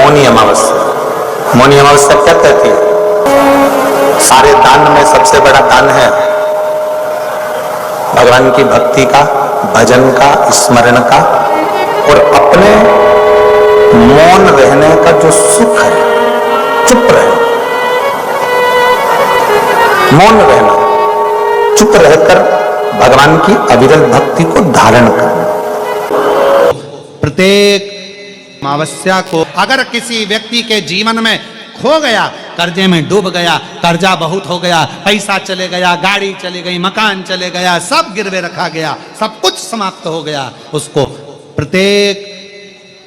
मौनी अमावस्या। मौनी अमावस्या क्या कहती है? सारे दान में सबसे बड़ा दान है भगवान की भक्ति का, भजन का, स्मरण का, और अपने मौन रहने का जो सुख है, चुप रहना, मौन रहना, चुप रहकर भगवान की अविरल भक्ति को धारण करना। प्रत्येक अमावस्या को अगर किसी व्यक्ति के जीवन में खो गया, कर्जे में डूब गया, कर्जा बहुत हो गया, पैसा चले गया, गाड़ी चली गई, मकान चले गया, सब गिरवे रखा गया, सब कुछ समाप्त हो गया, उसको प्रत्येक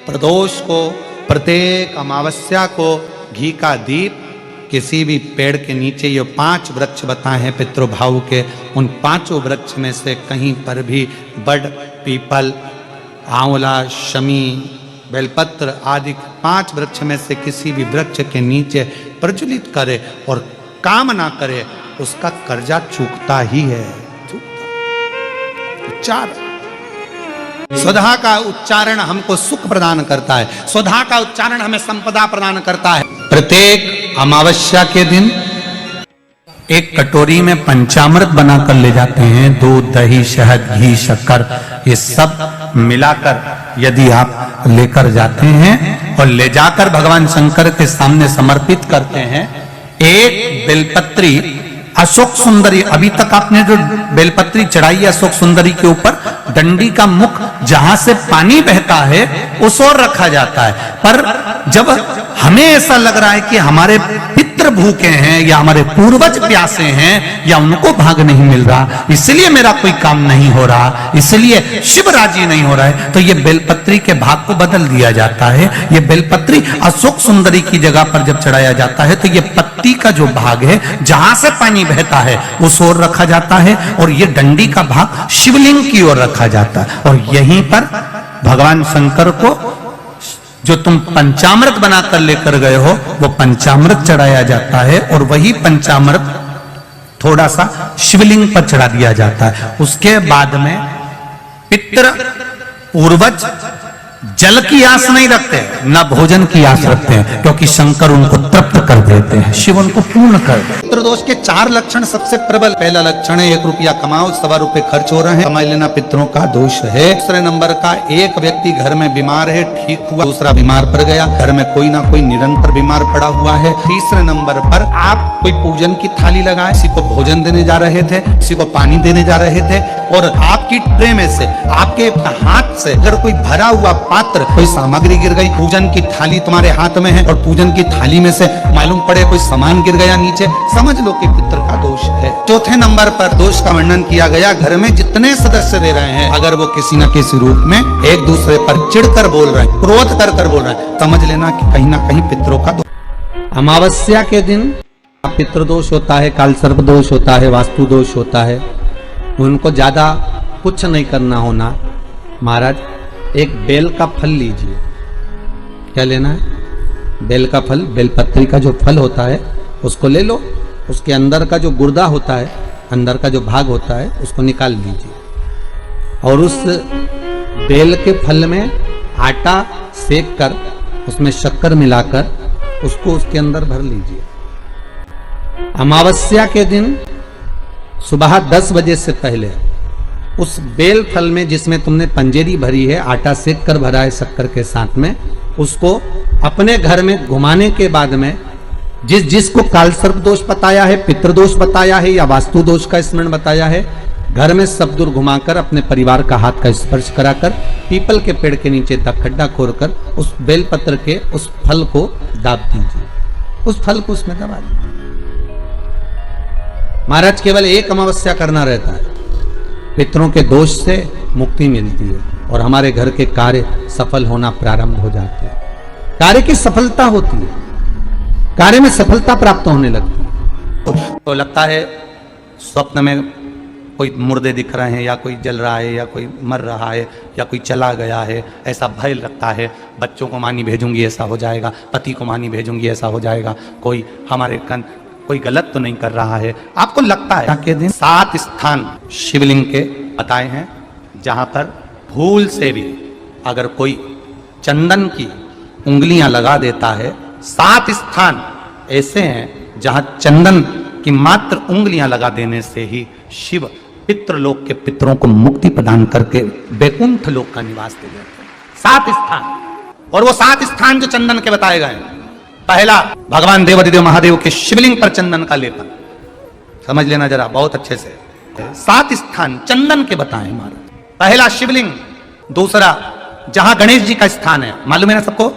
प्रदोष को, प्रत्येक अमावस्या को घी का दीप किसी भी पेड़ के नीचे, ये 5 वृक्ष बताए हैं पितृभाव के, उन 5 वृक्ष में से कहीं पर भी बड़, पीपल, आंवला, शमी, बेलपत्र आदि 5 वृक्ष में से किसी भी वृक्ष के नीचे प्रज्वलित करे और कामना करे, उसका कर्जा चूकता ही है। उच्चार स्वधा का उच्चारण हमको सुख प्रदान करता है, स्वधा का उच्चारण हमें संपदा प्रदान करता है। प्रत्येक अमावस्या के दिन एक कटोरी में पंचामृत बनाकर ले जाते हैं, दूध, दही, शहद, घी, शक्कर, ये सब मिलाकर यदि आप लेकर जाते हैं और ले जाकर भगवान शंकर के सामने समर्पित करते हैं, एक बेलपत्री अशोक सुंदरी, अभी तक आपने जो बेलपत्री चढ़ाई है अशोक सुंदरी के ऊपर, डंडी का मुख जहां से पानी बहता है उस ओर रखा जाता है। पर जब हमें ऐसा लग रहा है कि हमारे पितृ भूखे हैं या हमारे पूर्वज प्यासे हैं या उनको भाग नहीं मिल रहा, इसलिए मेरा कोई काम नहीं हो रहा, इसलिए शिव राजी नहीं हो रहा है, तो ये बेलपत्री के भाग को बदल दिया जाता है। ये बेलपत्री अशोक सुंदरी की जगह पर जब चढ़ाया जाता है तो ये पत्ती का जो भाग है जहां से पानी बहता है उस ओर रखा जाता है, और ये डंडी का भाग शिवलिंग की ओर रखा जाता है। और यहीं पर भगवान शंकर को जो तुम पंचामृत बनाकर लेकर गए हो वो पंचामृत चढ़ाया जाता है, और वही पंचामृत थोड़ा सा शिवलिंग पर चढ़ा दिया जाता है। उसके बाद में पितृ पूर्वज जल की आस नहीं रखते, न भोजन की आस रखते हैं, क्योंकि शंकर उनको तृप्त कर देते हैं, शिव उनको पूर्ण कर देते हैं। पितृदोष के 4 लक्षण सबसे प्रबल, पहला लक्षण है 1 रुपया कमाओ, 1.25 रुपए खर्च हो रहे हैं, कमाई लेना पितरों का दोष है। दूसरे नंबर का, एक व्यक्ति घर में बीमार है, ठीक हुआ, दूसरा बीमार पड़ गया, घर में कोई ना कोई निरंतर बीमार पड़ा हुआ है। तीसरे नंबर पर आप कोई पूजन की थाली लगाए, किसी को भोजन देने जा रहे थे, किसी को पानी देने जा रहे थे, और आपकी ट्रे में से, आपके हाथ से अगर कोई भरा हुआ पात्र, कोई सामग्री गिर गई, पूजन की थाली तुम्हारे हाथ में है और पूजन की थाली में से मालूम पड़े कोई सामान गिर गया नीचे, समझ लो कि पितृ का दोष है। चौथे नंबर पर दोष का वर्णन किया गया, घर में जितने सदस्य रह रहे हैं अगर वो किसी न किसी रूप में एक दूसरे पर चिढ़कर बोल रहे हैं, क्रोध कर बोल रहे हैं, समझ लेना कि कहीं ना कहीं पितरों का दोष। अमावस्या के दिन पितृदोष होता है, काल सर्प दोष होता है, वास्तु दोष होता है, उनको ज्यादा कुछ नहीं करना होना। महाराज एक बेल का फल लीजिए, क्या लेना है? बेल का फल, बेलपत्री का जो फल होता है उसको ले लो, उसके अंदर का जो गुर्दा होता है, अंदर का जो भाग होता है उसको निकाल लीजिए, और उस बेल के फल में आटा सेक कर उसमें शक्कर मिलाकर उसको उसके अंदर भर लीजिए। अमावस्या के दिन सुबह 10 बजे से पहले उस बेल फल में जिसमें तुमने पंजेरी भरी है, आटा सेक कर भरा है शक्कर के साथ में, उसको अपने घर में घुमाने के बाद में जिसको काल सर्प दोष बताया है, पितृदोष बताया है या वास्तु दोष का स्मरण बताया है, घर में सब दूर घुमाकर अपने परिवार का हाथ का स्पर्श कराकर पीपल के पेड़ के नीचे तक खड्डा खोदकर उस बेलपत्र के उस फल को दाब दीजिए, उस फल को उसमें दबा दीजिए। महाराज केवल एक अमावस्या करना रहता है, पितरों के दोष से मुक्ति मिलती है और हमारे घर के कार्य सफल होना प्रारंभ हो जाते हैं, कार्य की सफलता होती है, कार्य में सफलता प्राप्त होने लगती है। तो लगता है स्वप्न में कोई मुर्दे दिख रहे हैं, या कोई जल रहा है, या कोई मर रहा है, या कोई चला गया है, ऐसा भय लगता है। बच्चों को मानी भेजूंगी ऐसा हो जाएगा, पति को मानी भेजूंगी ऐसा हो जाएगा, कोई हमारे कोई गलत तो नहीं कर रहा है, आपको लगता है। के दिन 7 स्थान शिवलिंग के बताए हैं जहां पर भूल से भी अगर कोई चंदन की उंगलियां लगा देता है। 7 स्थान ऐसे हैं जहां चंदन की मात्र उंगलियां लगा देने से ही शिव पितृलोक के पितरों को मुक्ति प्रदान करके वैकुंठ लोक का निवास दे देते हैं। 7 स्थान, और वो 7 स्थान जो चंदन के बताए गए हैं। पहला, भगवान देवाधिदेव महादेव के शिवलिंग पर चंदन का लेपन, समझ लेना जरा बहुत अच्छे से। 7 स्थान चंदन के बताए महाराज। पहला शिवलिंग। दूसरा, जहां गणेश जी का स्थान है, मालूम है ना सबको?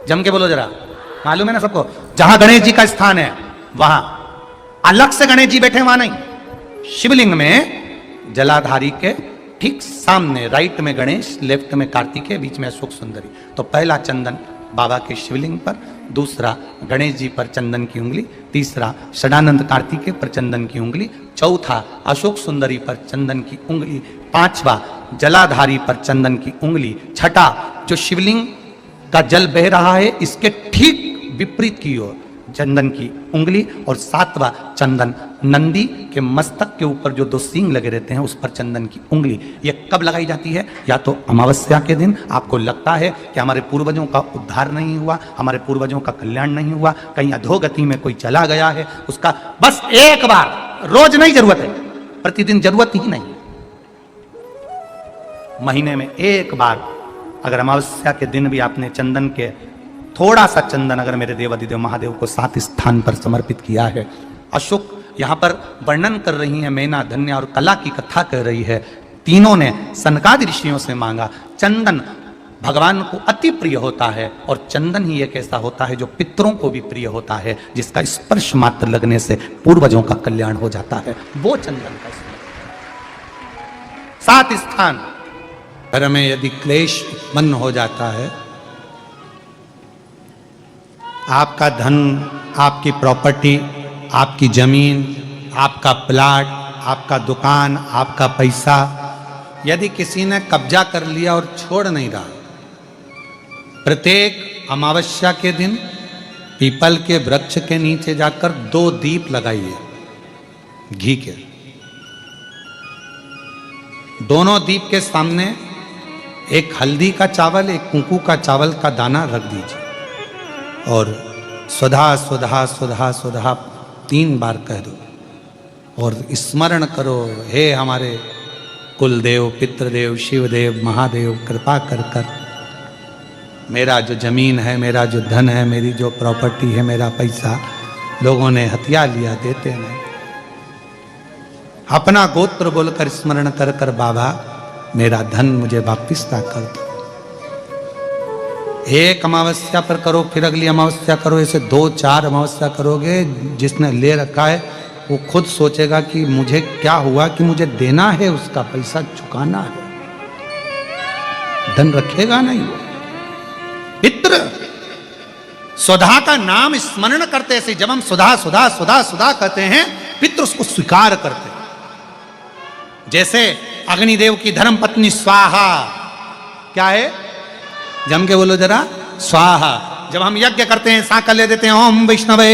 जम के बोलो जरा, मालूम है ना सबको? जहां गणेश जी का स्थान है वहां अलग से गणेश जी बैठे, वहां नहीं। शिवलिंग में जलाधारी के ठीक सामने राइट में गणेश, लेफ्ट में कार्तिकेय, बीच में अशोक सुंदरी। तो पहला चंदन बाबा के शिवलिंग पर, दूसरा गणेश जी पर चंदन की उंगली, तीसरा षडानंद कार्तिकेय पर चंदन की उंगली, चौथा अशोक सुंदरी पर चंदन की उंगली, पांचवा जलाधारी पर चंदन की उंगली, छठा जो शिवलिंग का जल बह रहा है इसके ठीक विपरीत की ओर चंदन की उंगली, और 7वां चंदन नंदी के मस्तक के ऊपर जो 2 सींग लगे रहते हैं उस पर चंदन की उंगली। ये कब लगाई जाती है? या तो अमावस्या के दिन आपको लगता है कि हमारे पूर्वजों का उद्धार नहीं हुआ, हमारे पूर्वजों का कल्याण नहीं हुआ, कहीं अधोगति में कोई चला गया है, उसका बस एक बार, रोज नहीं जरूरत है, प्रतिदिन जरूरत ही नहीं, महीने में एक बार अगर अमावस्या के दिन भी आपने चंदन के थोड़ा सा चंदन अगर मेरे देवाधिदेव महादेव को 7 स्थान पर समर्पित किया है। अशोक यहां पर वर्णन कर रही है, मैना, धन्या और कला की कथा कर रही है। तीनों ने सनकादि ऋषियों से मांगा। चंदन भगवान को अति प्रिय होता है, और चंदन ही एक ऐसा होता है जो पितरों को भी प्रिय होता है, जिसका स्पर्श मात्र लगने से पूर्वजों का कल्याण हो जाता है। वो चंदन का 7 स्थान। घर में यदि क्लेश उत्पन्न हो जाता है, आपका धन, आपकी प्रॉपर्टी, आपकी जमीन, आपका प्लाट, आपका दुकान, आपका पैसा, यदि किसी ने कब्जा कर लिया और छोड़ नहीं रहा, प्रत्येक अमावस्या के दिन पीपल के वृक्ष के नीचे जाकर 2 दीप लगाइए घी के। दोनों दीप के सामने एक हल्दी का चावल, एक कुंकू का चावल का दाना रख दीजिए, और स्वधा स्वधा स्वधा स्वधा 3 बार कह दो, और स्मरण करो, हे हमारे कुलदेव, पितृदेव, शिवदेव, महादेव, कृपा कर कर मेरा जो जमीन है, मेरा जो धन है, मेरी जो प्रॉपर्टी है, मेरा पैसा लोगों ने हथिया लिया, देते नहीं। अपना गोत्र बोलकर स्मरण कर कर बाबा मेरा धन मुझे वापिस ला कर दो। एक अमावस्या पर करो, फिर अगली अमावस्या करो, ऐसे 2-4 अमावस्या करोगे, जिसने ले रखा है वो खुद सोचेगा कि मुझे क्या हुआ कि मुझे देना है, उसका पैसा चुकाना है, धन रखेगा नहीं। पितृ स्वधा का नाम स्मरण करते से, जब हम सुधा सुधा सुधा सुधा कहते हैं, पितृ उसको स्वीकार करते हैं। जैसे अग्निदेव की धर्म पत्नी स्वाहा, क्या है? जम के बोलो जरा, स्वाहा। जब हम यज्ञ करते हैं, सांकल ले देते हैं, ओम वैष्णवे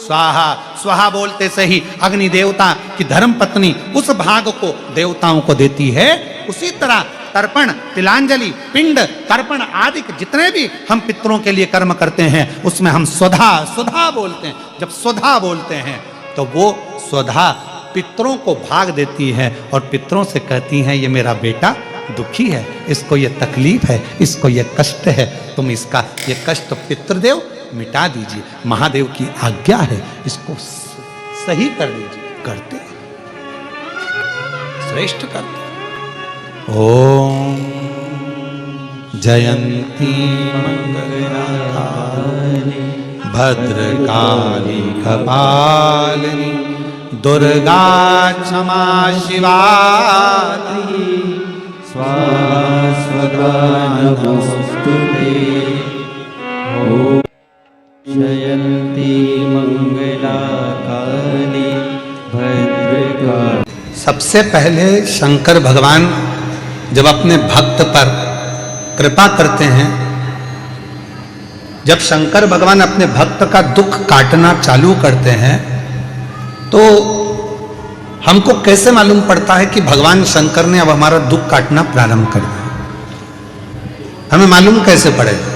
स्वाहा, स्वाहा बोलते से ही अग्नि देवता की धर्म पत्नी उस भाग को देवताओं को देती है। उसी तरह तर्पण, तिलांजलि, पिंड, तर्पण आदि जितने भी हम पितरों के लिए कर्म करते हैं, उसमें हम स्वधा स्वधा बोलते हैं। जब स्वधा बोलते हैं तो वो स्वधा पितरों को भाग देती है, और पितरों से कहती हैं, ये मेरा बेटा दुखी है, इसको ये तकलीफ है, इसको ये कष्ट है, तुम इसका ये कष्ट पितृदेव मिटा दीजिए, महादेव की आज्ञा है, इसको सही कर दीजिए। करते हैं, श्रेष्ठ करते हैं। ओम जयंती मंगलाकारिणी भद्रकाली कपालिनी दुर्गा क्षमा शिवा स्वाहा नमोस्तुते। ओम जयंती मंगला काली भद्रकाली। सबसे पहले शंकर भगवान जब अपने भक्त पर कृपा करते हैं, जब शंकर भगवान अपने भक्त का दुख काटना चालू करते हैं, तो हमको कैसे मालूम पड़ता है कि भगवान शंकर ने अब हमारा दुख काटना प्रारंभ कर दिया? हमें मालूम कैसे पड़ेगा?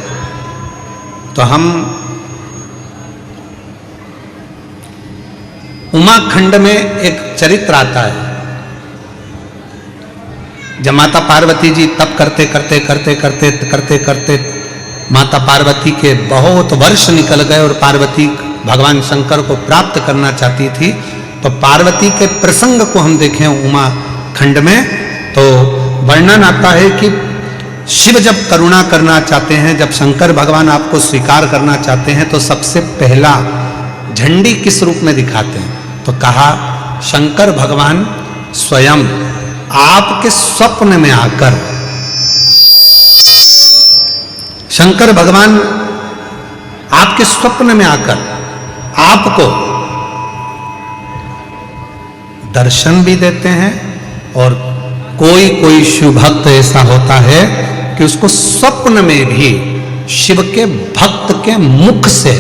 तो हम उमाखंड में एक चरित्र आता है। जब माता पार्वती जी तप करते करते करते करते करते करते माता पार्वती के बहुत वर्ष निकल गए और पार्वती भगवान शंकर को प्राप्त करना चाहती थी, तो पार्वती के प्रसंग को हम देखें उमा खंड में तो वर्णन आता है कि शिव जब करुणा करना चाहते हैं, जब शंकर भगवान आपको स्वीकार करना चाहते हैं, तो सबसे पहला झंडी किस रूप में दिखाते हैं? तो कहा शंकर भगवान स्वयं आपके स्वप्न में आकर, शंकर भगवान आपके स्वप्न में आकर आपको दर्शन भी देते हैं, और कोई कोई शिव भक्त ऐसा होता है कि उसको स्वप्न में भी शिव के भक्त के मुख से